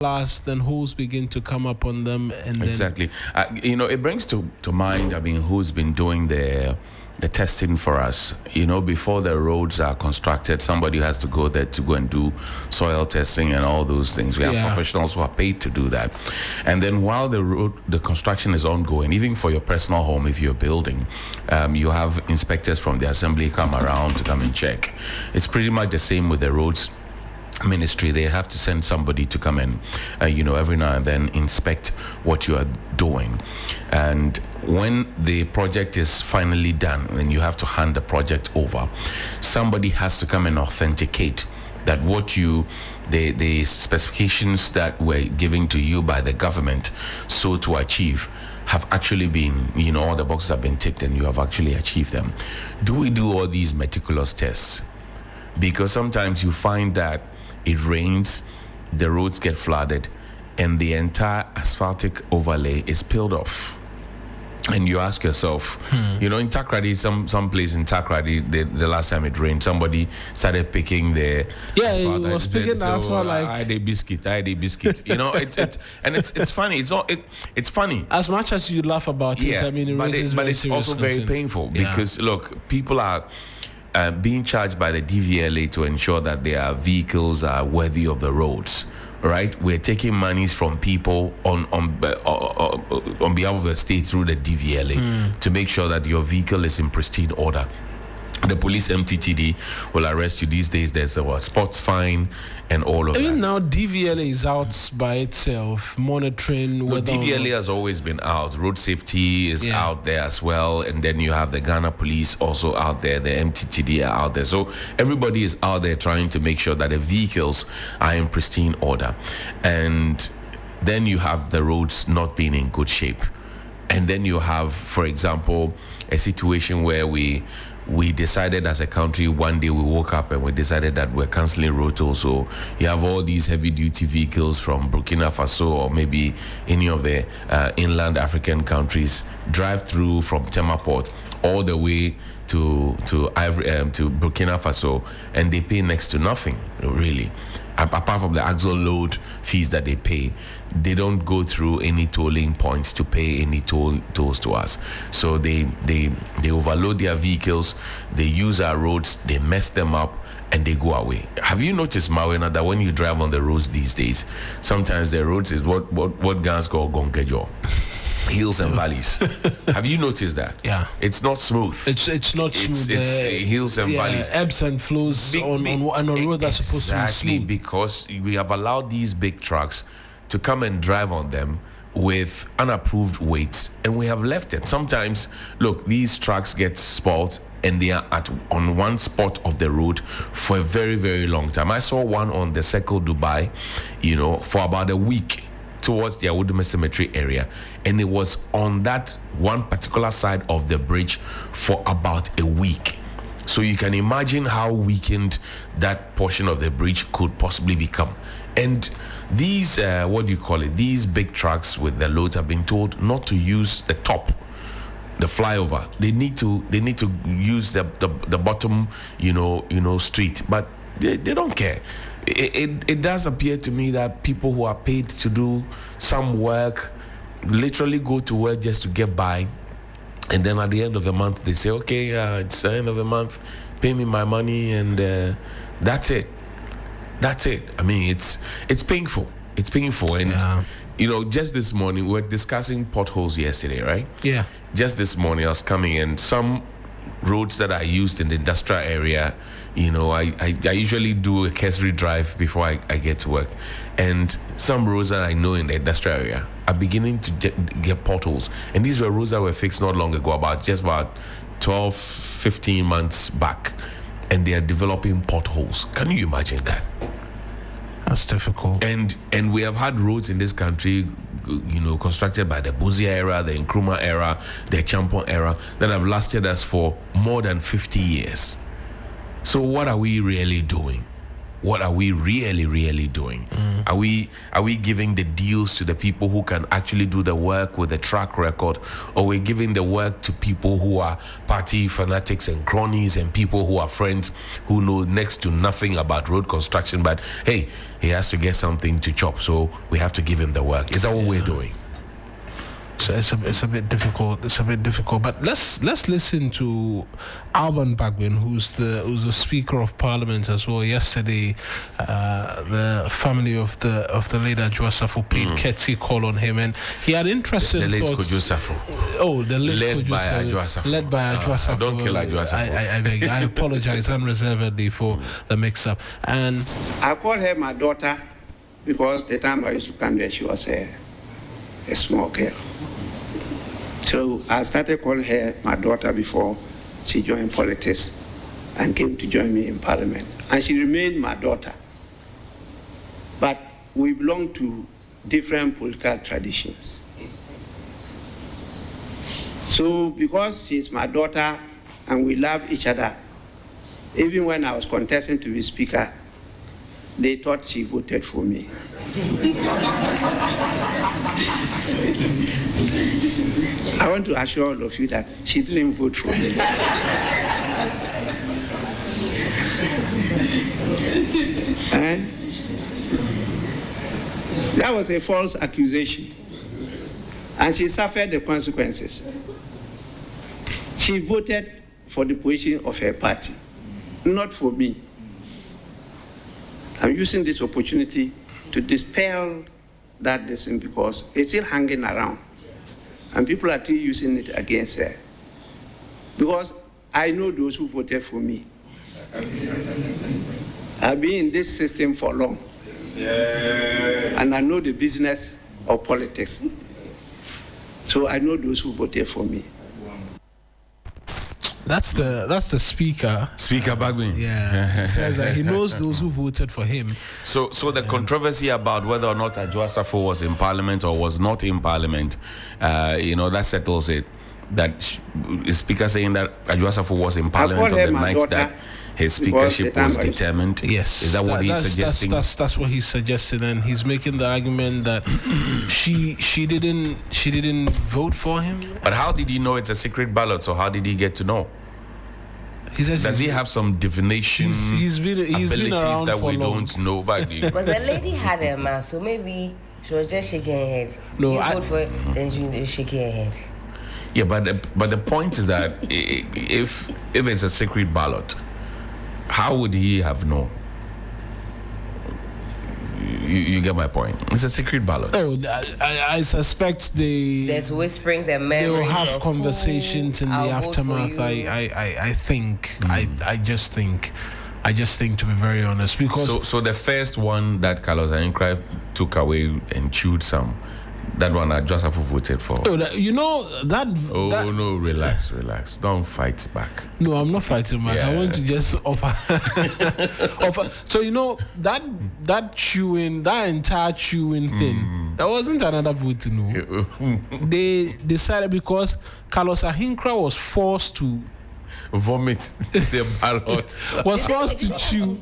last, then holes begin to come up on them, and then Exactly. It brings to mind, who's been doing the testing for us. Before the roads are constructed, somebody has to go there to go and do soil testing and all those things. We have professionals who are paid to do that. And then while the construction is ongoing, even for your personal home, if you're building, you have inspectors from the assembly come around to come and check. It's pretty much the same with the roads ministry. They have to send somebody to come and every now and then inspect what you are doing. And when the project is finally done, then you have to hand the project over. Somebody has to come and authenticate that the specifications that were given to you by the government so to achieve have actually been, all the boxes have been ticked and you have actually achieved them. Do we do all these meticulous tests? Because sometimes you find that it rains, the roads get flooded, and the entire asphaltic overlay is peeled off. And you ask yourself, in Takoradi, some place in Takoradi, the last time it rained, somebody started picking the asphalt. He was picking the asphalt like I had a biscuit. It's funny. It's funny. As much as you laugh about it, but it's also very painful because look, people are being charged by the DVLA to ensure that their vehicles are worthy of the roads. Right, we're taking monies from people on behalf of the state through the DVLA to make sure that your vehicle is in pristine order. The police MTTD will arrest you these days. There's a sports fine and all of that. Now DVLA is out by itself monitoring whether DVLA has always been out. Road safety is out there as well, and then you have the Ghana police also out there. The MTTD are out there. So everybody is out there trying to make sure that the vehicles are in pristine order. And then you have the roads not being in good shape. And then you have, for example, a situation where we decided as a country, one day we woke up and we decided that we're cancelling road tolls. So you have all these heavy duty vehicles from Burkina Faso or maybe any of the inland African countries drive through from Tema Port all the way to Burkina Faso, and they pay next to nothing, really. Apart from the axle load fees that they pay, they don't go through any tolling points to pay any tolls to us. So they overload their vehicles, they use our roads, they mess them up, and they go away. Have you noticed, Mawena, that when you drive on the roads these days, sometimes the roads is what guys call gonkejo. Hills and valleys. Have you noticed that? Yeah. It's not smooth. It's not smooth. It's hills and valleys. Ebbs and flows on a road that's supposed to be smooth. Exactly, because we have allowed these big trucks to come and drive on them with unapproved weights, and we have left it. Sometimes, look, these trucks get spoiled and they are on one spot of the road for a very, very long time. I saw one on the Circle Dubai, for about a week, towards the Awuduma Cemetery area, and it was on that one particular side of the bridge for about a week. So you can imagine how weakened that portion of the bridge could possibly become. And these these big trucks with the loads have been told not to use the top, the flyover. They need to use the bottom street, but they don't care. It does appear to me that people who are paid to do some work literally go to work just to get by, and then at the end of the month they say, okay, it's the end of the month, pay me my money, and that's it. It's painful. And just this morning we were discussing potholes yesterday, right? Yeah. Just this morning I was coming, and some roads that I used in the industrial area, I usually do a cursory drive before I get to work, and some roads that I know in the industrial area are beginning to get potholes. And these were roads that were fixed not long ago, about 12, 15 months back, and they are developing potholes. Can you imagine that? That's difficult. And we have had roads in this country, constructed by the Busia era, the Nkrumah era, the Champon era, that have lasted us for more than 50 years. So what are we really doing? what are we really doing? Are we giving the deals to the people who can actually do the work with a track record, or we're giving the work to people who are party fanatics and cronies and people who are friends who know next to nothing about road construction, but hey, he has to get something to chop, so we have to give him the work? Is that what we're doing? So it's a bit difficult. But let's listen to Alban Bagbin, who's the Speaker of Parliament as well. Yesterday, the family of the late Adwoa Safo paid courtesy call on him, and he had interesting thoughts. The late Kwadwo Safo. Oh, the late led Kwadwo by Adwoa Safo. Led by Adwoa Safo. Don't kill Adwoa Safo. I beg. I apologize unreservedly for the mix-up. And I called her my daughter because the time I used to come there, she was a small girl. So I started calling her my daughter before she joined politics and came to join me in Parliament. And she remained my daughter. But we belong to different political traditions. So because she's my daughter and we love each other, even when I was contesting to be Speaker, they thought she voted for me. I want to assure all of you that she didn't vote for me. And that was a false accusation. And she suffered the consequences. She voted for the position of her party, not for me. I'm using this opportunity to dispel that decision because it's still hanging around. And people are still using it against her. Because I know those who voted for me. I've been in this system for long. And I know the business of politics. So I know those who voted for me. That's the Speaker. Speaker Bagbin. Yeah, says that he knows those who voted for him. So the controversy about whether or not Adwoa Safo was in Parliament or was not in Parliament, that settles it. That is Speaker saying that Adwoa Safo was in Parliament on the night that his speakership was determined. Yes, is that what he's suggesting? That's what he's suggesting, and he's making the argument that she didn't vote for him. But how did he know it's a secret ballot? So how did he get to know? He says does he have some divination he's been abilities that we long. don't know about? Because the lady had a mask, so maybe she was just shaking her head. No, you vote for it, then she was shaking her head. Yeah, but the point is that if it's a secret ballot, how would he have known? You get my point. It's a secret ballot. Oh, I suspect there's whisperings and memories. They will have conversations in the aftermath. I think. I just think, to be very honest, because so the first one that Carlos Anyankra took away and chewed some. That one I just have voted for. No, no, relax. Don't fight back. No, I'm not fighting back. I want to just offer. So that chewing, that entire chewing thing, that wasn't another vote. They decided because Carlos Anyankra was forced to vomit the ballot. Was forced to chew.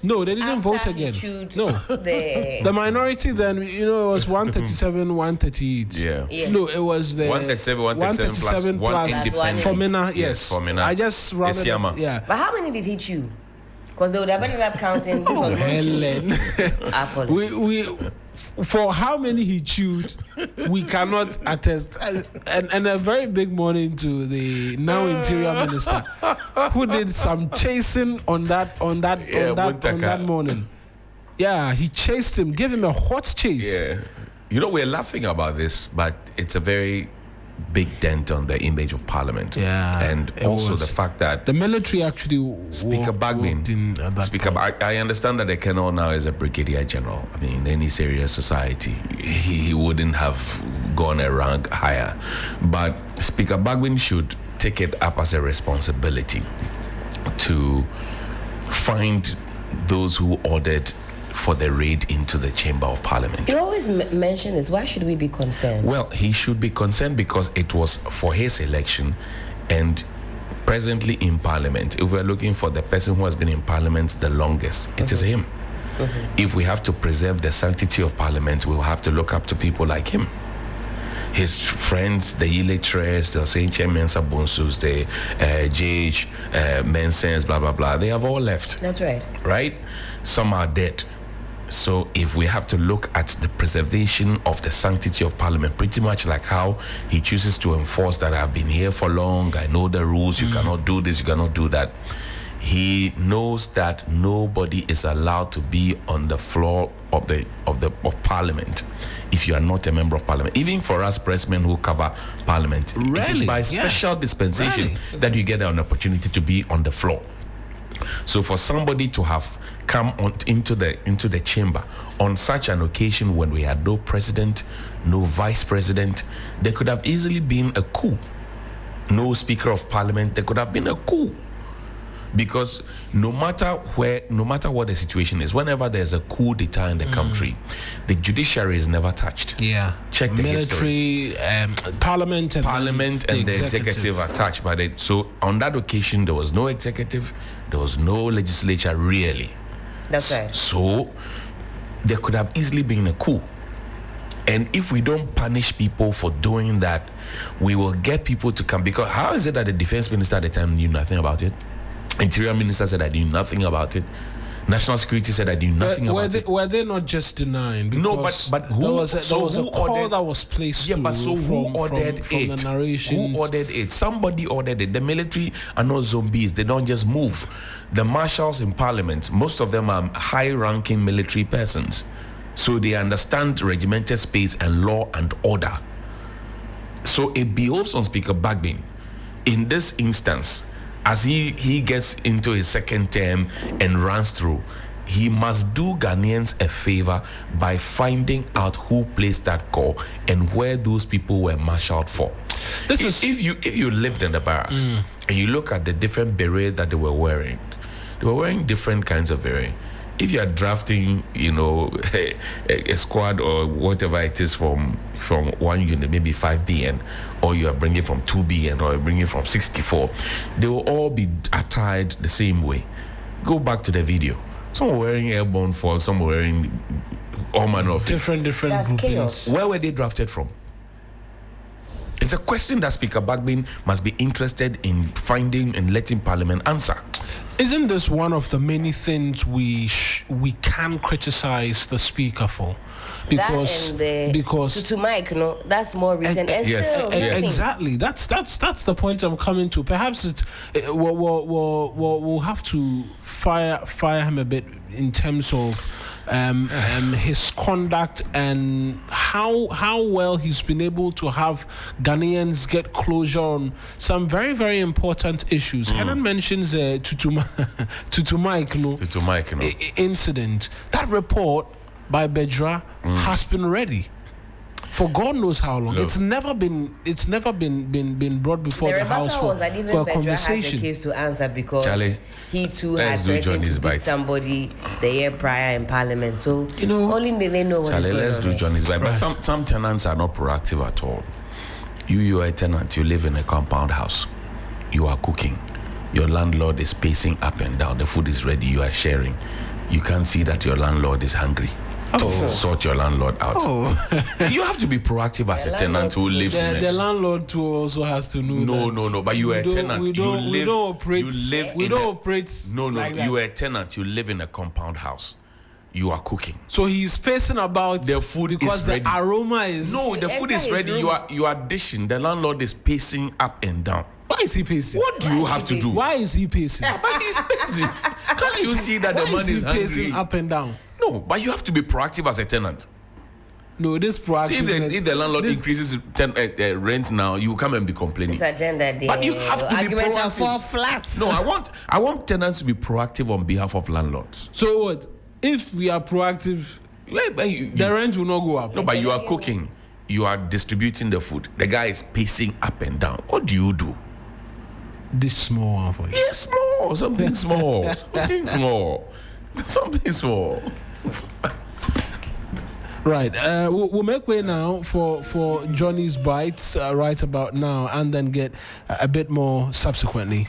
No, they didn't vote again. No, the minority then it was 137, 138. Yeah. No, it was the 137 plus for Mina. Yes, for Mina. I just rounded up. Yeah. But how many did he chew? Because they would have ended up counting. Helen. we for how many he chewed, we cannot attest. And a very big morning to the now Interior Minister, who did some chasing on that morning. Yeah, he chased him, gave him a hot chase. Yeah, we're laughing about this, but it's a very big dent on the image of Parliament. Yeah, and also the fact that the military actually Speaker Bagbin, I understand that the colonel now is a brigadier general. I mean, in any serious society, he wouldn't have gone a rank higher. But Speaker Bagbin should take it up as a responsibility to find those who ordered for the raid into the Chamber of Parliament. You always mention this. Why should we be concerned? Well, he should be concerned because it was for his election, and presently in Parliament, if we're looking for the person who has been in Parliament the longest, it is him. If we have to preserve the sanctity of Parliament, we will have to look up to people like him. His friends, the illiterates, the St. Mensa Bonsus, the J.H. Mensens, blah, blah, blah, they have all left. That's right. Right? Some are dead. So if we have to look at the preservation of the sanctity of Parliament, pretty much like how he chooses to enforce that I've been here for long, I know the rules, you cannot do this, you cannot do that. He knows that nobody is allowed to be on the floor of Parliament if you are not a member of Parliament. Even for us pressmen who cover Parliament, it is by special dispensation that you get an opportunity to be on the floor. So for somebody to have come into the chamber on such an occasion when we had no president, no vice president, there could have easily been a coup. No Speaker of Parliament, there could have been a coup. Because no matter what the situation is, whenever there's a coup d'etat in the country, the judiciary is never touched. Yeah. Check the military, Parliament and the executive are touched by it. So on that occasion, there was no executive, there was no legislature really. That's right. So there could have easily been a coup. And if we don't punish people for doing that, we will get people to come. Because how is it that the defense minister at the time knew nothing about it? Interior Minister said I knew nothing about it. National Security said I knew nothing about it. Were they not just denying? No, but who? There was a call ordered, that was placed. Yeah, but so who ordered it? The narrations. Who ordered it? Somebody ordered it. The military are not zombies. They don't just move. The marshals in Parliament, most of them are high-ranking military persons, so they understand regimented space and law and order. So it behoves on Speaker Bagbin, in this instance, as he gets into his second term and runs through, he must do Ghanaians a favor by finding out who placed that call and where those people were marshaled for. If you lived in the barracks and you look at the different berets that they were wearing different kinds of beret. If you are drafting, a squad or whatever it is from one unit, maybe 5BN, or you are bringing from 2BN, or you're bringing from 64, they will all be attired the same way. Go back to the video. Some were wearing airborne force, some were wearing all manner of different groupings. Chaos. Where were they drafted from? It's a question that Speaker Bagbin must be interested in finding and letting Parliament answer. Isn't this one of the many things we can criticize the Speaker for? Because to Mike, that's more recent. Exactly. That's the point I'm coming to. Perhaps we'll have to fire him a bit in terms of his conduct and how well he's been able to have Ghanaians get closure on some very, very important issues. Helen mentions Tutu Mike incident. That report by Bejra has been ready for God knows how long. Look, it's never been brought before the House for a conversation. Has a case to answer because he too had threatened to beat somebody the year prior in Parliament. So only they know what is going on. Let's do Johnny's bite. But some tenants are not proactive at all. You are a tenant. You live in a compound house. You are cooking. Your landlord is pacing up and down. The food is ready. You are sharing. You can't see that your landlord is hungry. To sort your landlord out. You have to be proactive as a tenant who lives in the landlord too also has to know. No. But you are a tenant. We don't operate. You are a tenant. You live in a compound house. You are cooking. So he's pacing about the food because is the ready. Aroma is the food is ready. You are dishing. The landlord is pacing up and down. Why is he pacing? What do you have to do? Why is he pacing? But he's pacing. Can't you see that the man is hungry? Pacing up and down? No, but you have to be proactive as a tenant. No, this proactive. See, if the landlord increases rent now, you come and be complaining. It's agenda day. But you have to be proactive. For flats. No, I want tenants to be proactive on behalf of landlords. So what? If we are proactive, the rent will not go up. No, but you are cooking. You are distributing the food. The guy is pacing up and down. What do you do? This small one for you. Yeah, small. Something small. Something small. Right. We'll make way now for Johnny's Bites right about now and then get a bit more subsequently.